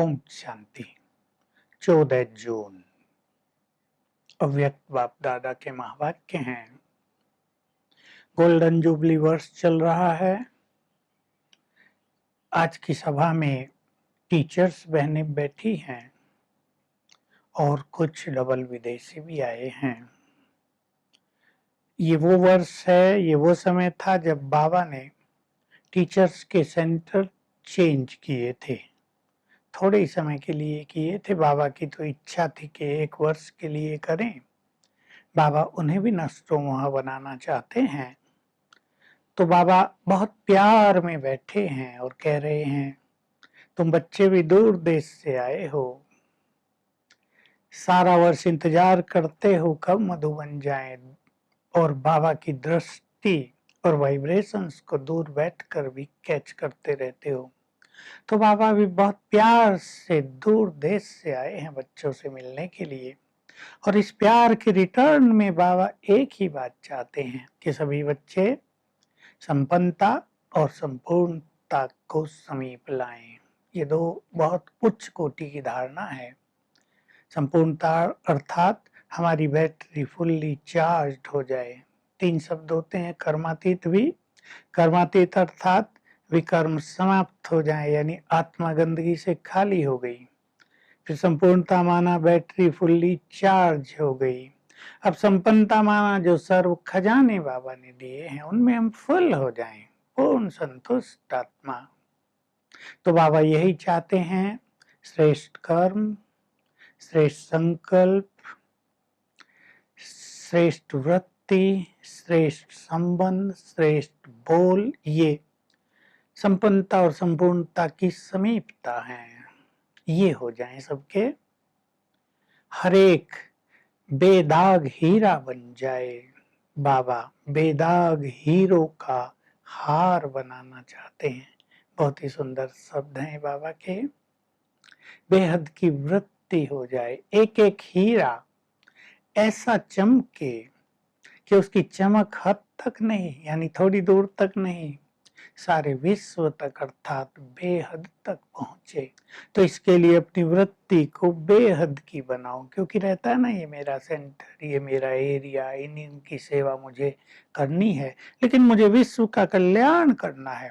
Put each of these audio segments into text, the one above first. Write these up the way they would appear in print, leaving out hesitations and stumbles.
ओम शांति। 14 जून अव्यक्त बाप दादा के महावाक्य हैं। गोल्डन जुबली वर्ष चल रहा है। आज की सभा में टीचर्स बहनें बैठी हैं और कुछ डबल विदेशी भी आए हैं। ये वो वर्ष है, ये वो समय था जब बाबा ने टीचर्स के सेंटर चेंज किए थे। थोड़े ही समय के लिए किए थे। बाबा की तो इच्छा थी कि 1 वर्ष के लिए करें। बाबा उन्हें भी नष्टोमोह बनाना चाहते हैं। तो बाबा बहुत प्यार में बैठे हैं और कह रहे हैं, तुम बच्चे भी दूर देश से आए हो, सारा वर्ष इंतजार करते हो कब मधु बन जाए, और बाबा की दृष्टि और वाइब्रेशंस को दूर बैठकर भी कैच करते रहते हो। तो बाबा भी बहुत प्यार से दूर देश से आए हैं बच्चों से मिलने के लिए, और इस प्यार के रिटर्न में बाबा एक ही बात चाहते हैं कि सभी बच्चे संपन्नता और संपूर्णता को समीप लाएं। ये दो बहुत उच्च कोटि की धारणा है। संपूर्णता अर्थात हमारी बैटरी फुल्ली चार्ज हो जाए। 3 शब्द होते हैं, कर्मातीत भी। कर्मातीत अर्थात विकर्म समाप्त हो जाए, यानी आत्मा गंदगी से खाली हो गई। फिर संपूर्णता माना बैटरी फुल्ली चार्ज हो गई। अब संपन्नता माना जो सर्व खजाने बाबा ने दिए हैं उनमें हम फुल हो जाएं, पूर्ण संतुष्ट आत्मा। तो बाबा यही चाहते हैं, श्रेष्ठ कर्म, श्रेष्ठ संकल्प, श्रेष्ठ वृत्ति, श्रेष्ठ संबंध, श्रेष्ठ बोल, ये संपन्नता और संपूर्णता की समीपता है। ये हो जाएं सबके। हर एक बेदाग हीरा बन जाए। बाबा बेदाग हीरो का हार बनाना चाहते हैं। बहुत ही सुंदर शब्द हैं बाबा के। बेहद की वृत्ति हो जाए, एक एक हीरा ऐसा चमके कि उसकी चमक हद तक नहीं, यानी थोड़ी दूर तक नहीं, सारे विश्व तक अर्थात बेहद तक पहुंचे। तो इसके लिए अपनी वृत्ति को बेहद की बनाओ, क्योंकि रहता है ना, ये मेरा सेंटर, ये मेरा एरिया, इनकी सेवा मुझे करनी है, लेकिन मुझे विश्व का कल्याण करना है,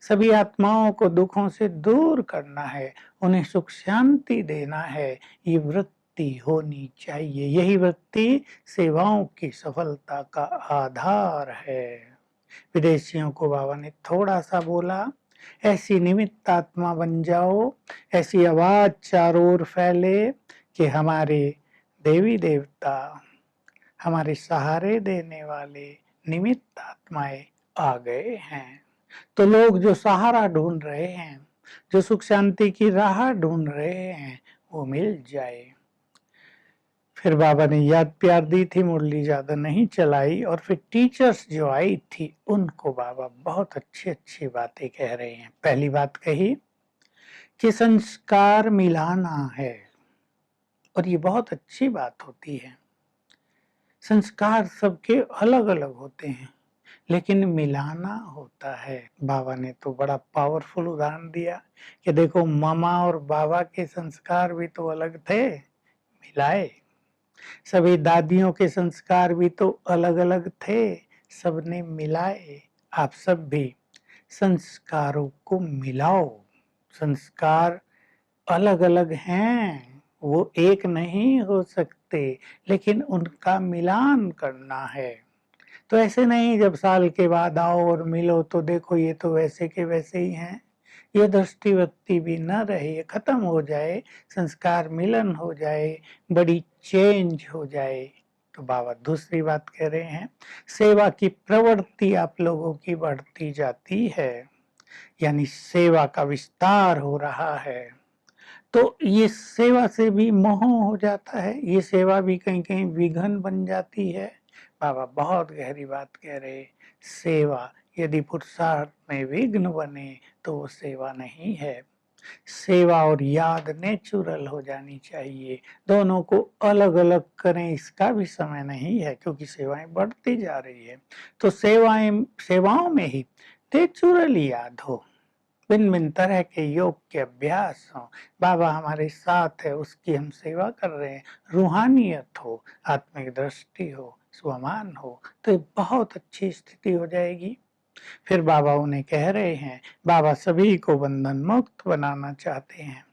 सभी आत्माओं को दुखों से दूर करना है, उन्हें सुख शांति देना है। ये वृत्ति होनी चाहिए। यही वृत्ति सेवाओं की सफलता का आधार है। विदेशियों को बाबा ने थोड़ा सा बोला, ऐसी निमित्त आत्मा बन जाओ, ऐसी आवाज चारों ओर फैले कि हमारे देवी देवता, हमारे सहारे देने वाले निमित्त आत्माएं आ गए हैं। तो लोग जो सहारा ढूंढ रहे हैं, जो सुख शांति की राह ढूंढ रहे हैं, वो मिल जाए। फिर बाबा ने याद प्यार दी थी, मुरली ज्यादा नहीं चलाई, और फिर टीचर्स जो आई थी उनको बाबा बहुत अच्छी अच्छी बातें कह रहे हैं। पहली बात कही कि संस्कार मिलाना है, और ये बहुत अच्छी बात होती है। संस्कार सबके अलग अलग होते हैं, लेकिन मिलाना होता है। बाबा ने तो बड़ा पावरफुल उदाहरण दिया कि देखो, मामा और बाबा के संस्कार भी तो अलग थे, मिलाए। सभी दादियों के संस्कार भी तो अलग अलग थे, सबने मिलाए। आप सब भी संस्कारों को मिलाओ। संस्कार अलग अलग हैं, वो एक नहीं हो सकते, लेकिन उनका मिलान करना है। तो ऐसे नहीं जब साल के बाद आओ और मिलो तो देखो ये तो वैसे के वैसे ही हैं। ये दृष्टिवृत्ति भी न रहे, ये खत्म हो जाए, संस्कार मिलन हो जाए, बड़ी चेंज हो जाए। तो बाबा दूसरी बात कह रहे हैं, सेवा की प्रवृत्ति आप लोगों की बढ़ती जाती है, यानी सेवा का विस्तार हो रहा है। तो ये सेवा से भी मोह हो जाता है, ये सेवा भी कहीं कहीं विघन बन जाती है। बाबा बहुत गहरी बात कह रहे, सेवा यदि पुरुषार्थ में विघ्न बने तो वो सेवा नहीं है। सेवा और याद नेचुरल हो जानी चाहिए, दोनों को अलग अलग करें इसका भी समय नहीं है, क्योंकि सेवाएं बढ़ती जा रही है। तो सेवाओं में ही नेचुरल याद हो, भिन्न भिन्न तरह के योग के अभ्यास हों, बाबा हमारे साथ है, उसकी हम सेवा कर रहे हैं, रूहानियत हो, आत्मिक दृष्टि हो, स्वमान हो, तो ये बहुत अच्छी स्थिति हो जाएगी। फिर बाबा उन्हें कह रहे हैं, बाबा सभी को बंधन मुक्त बनाना चाहते हैं।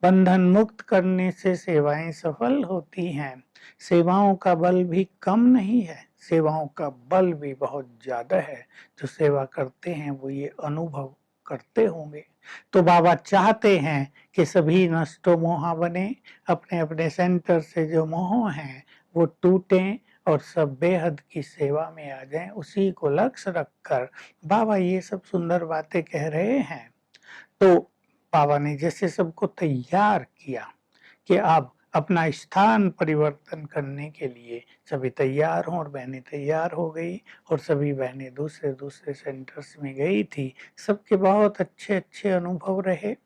बंधन मुक्त करने से सेवाएं सफल होती हैं। सेवाओं का बल भी कम नहीं है, सेवाओं का बल भी बहुत ज्यादा है। जो सेवा करते हैं वो ये अनुभव करते होंगे। तो बाबा चाहते हैं कि सभी नष्टो मोहा बने, अपने अपने सेंटर से जो मोह हैं वो टूटें और सब बेहद की सेवा में आ जाएं। उसी को लक्ष्य रखकर बाबा ये सब सुंदर बातें कह रहे हैं। तो बाबा ने जैसे सबको तैयार किया कि आप अपना स्थान परिवर्तन करने के लिए सभी तैयार हों, और बहनें तैयार हो गई और सभी बहनें दूसरे दूसरे सेंटर्स में गई थी। सबके बहुत अच्छे अच्छे अनुभव रहे।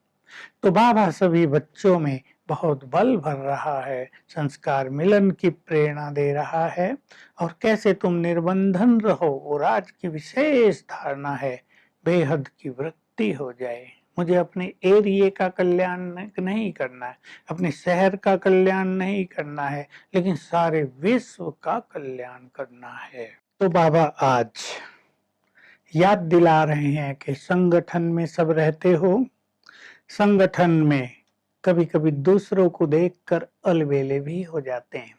तो बाबा सभी बच्चों में बहुत बल भर रहा है, संस्कार मिलन की प्रेरणा दे रहा है, और कैसे तुम निर्बंधन रहो और आज की विशेष धारणा है बेहद की वृत्ति हो जाए। मुझे अपने एरिया का कल्याण नहीं करना है, अपने शहर का कल्याण नहीं करना है, लेकिन सारे विश्व का कल्याण करना है। तो बाबा आज याद दिला रहे हैं कि संगठन में सब रहते हो, संगठन में कभी कभी दूसरों को देखकर अलबेले भी हो जाते हैं।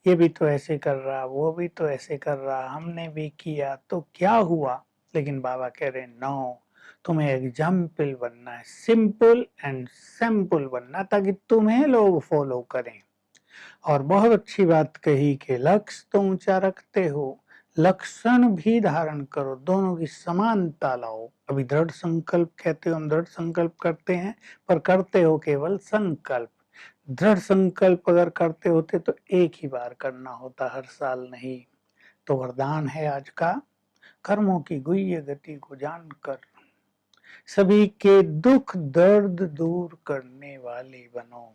ये भी तो ऐसे कर रहा, वो भी तो ऐसे कर रहा, हमने भी किया तो क्या हुआ। लेकिन बाबा कह रहे नो, तुम्हें एग्जाम्पल बनना है, सिंपल एंड सिंपल बनना, ताकि तुम्हें लोग फॉलो करें। और बहुत अच्छी बात कही कि लक्ष्य तो ऊंचा रखते हो, लक्षण भी धारण करो, दोनों की समानता लाओ। अभी दृढ़ संकल्प कहते हो, हम दृढ़ संकल्प करते हैं, पर करते हो केवल संकल्प। दृढ़ संकल्प अगर करते होते तो एक ही बार करना होता, हर साल नहीं। तो वरदान है आज का, कर्मों की गुह्य गति को जानकर सभी के दुख दर्द दूर करने वाले बनो।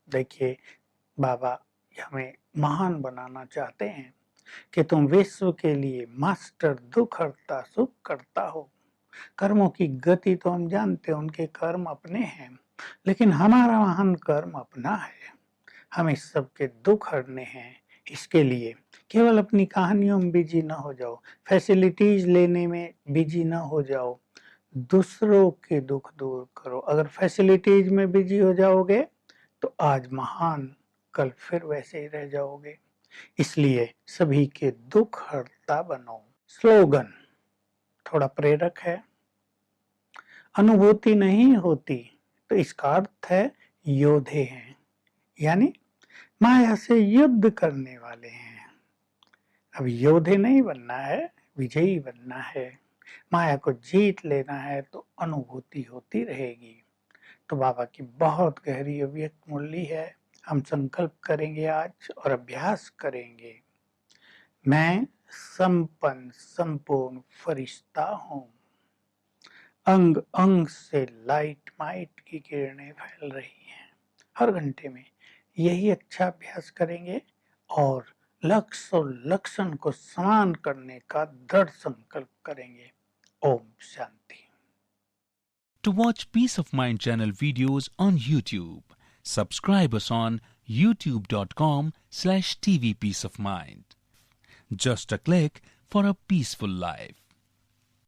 देखिए बाबा हमें महान बनाना चाहते हैं कि तुम विश्व के लिए मास्टर दुख हरता सुख करता हो। कर्मों की गति तो हम जानते हैं, उनके कर्म अपने हैं, लेकिन हमारा महान कर्म अपना है। हमें सबके दुख हरने हैं। इसके लिए केवल अपनी कहानियों में बिजी न हो जाओ, फैसिलिटीज लेने में बिजी न हो जाओ, दूसरों के दुख दूर करो। अगर फैसिलिटीज में बिजी हो जाओगे तो आज महान, कल फिर वैसे ही रह जाओगे। इसलिए सभी के दुख हरता बनो। स्लोगन थोड़ा प्रेरक है। अनुभूति नहीं होती तो इसका अर्थ है योद्धे हैं, यानी माया से युद्ध करने वाले हैं। अब योद्धे नहीं बनना है, विजयी बनना है। माया को जीत लेना है तो अनुभूति होती रहेगी। तो बाबा की बहुत गहरी अव्यक्त मूल्य है। हम संकल्प करेंगे आज और अभ्यास करेंगे। मैं संपन्न संपूर्ण फरिश्ता हूँ। अंग अंग से लाइट माइट की किरणें फैल रही हैं। हर घंटे में यही अच्छा अभ्यास करेंगे और लक्ष्य और लक्षण को समान करने का दृढ़ संकल्प करेंगे। Om Shanti. To watch Peace of Mind channel videos on YouTube, subscribe us on youtube.com/tvpeaceofmind. Just a click for a peaceful life.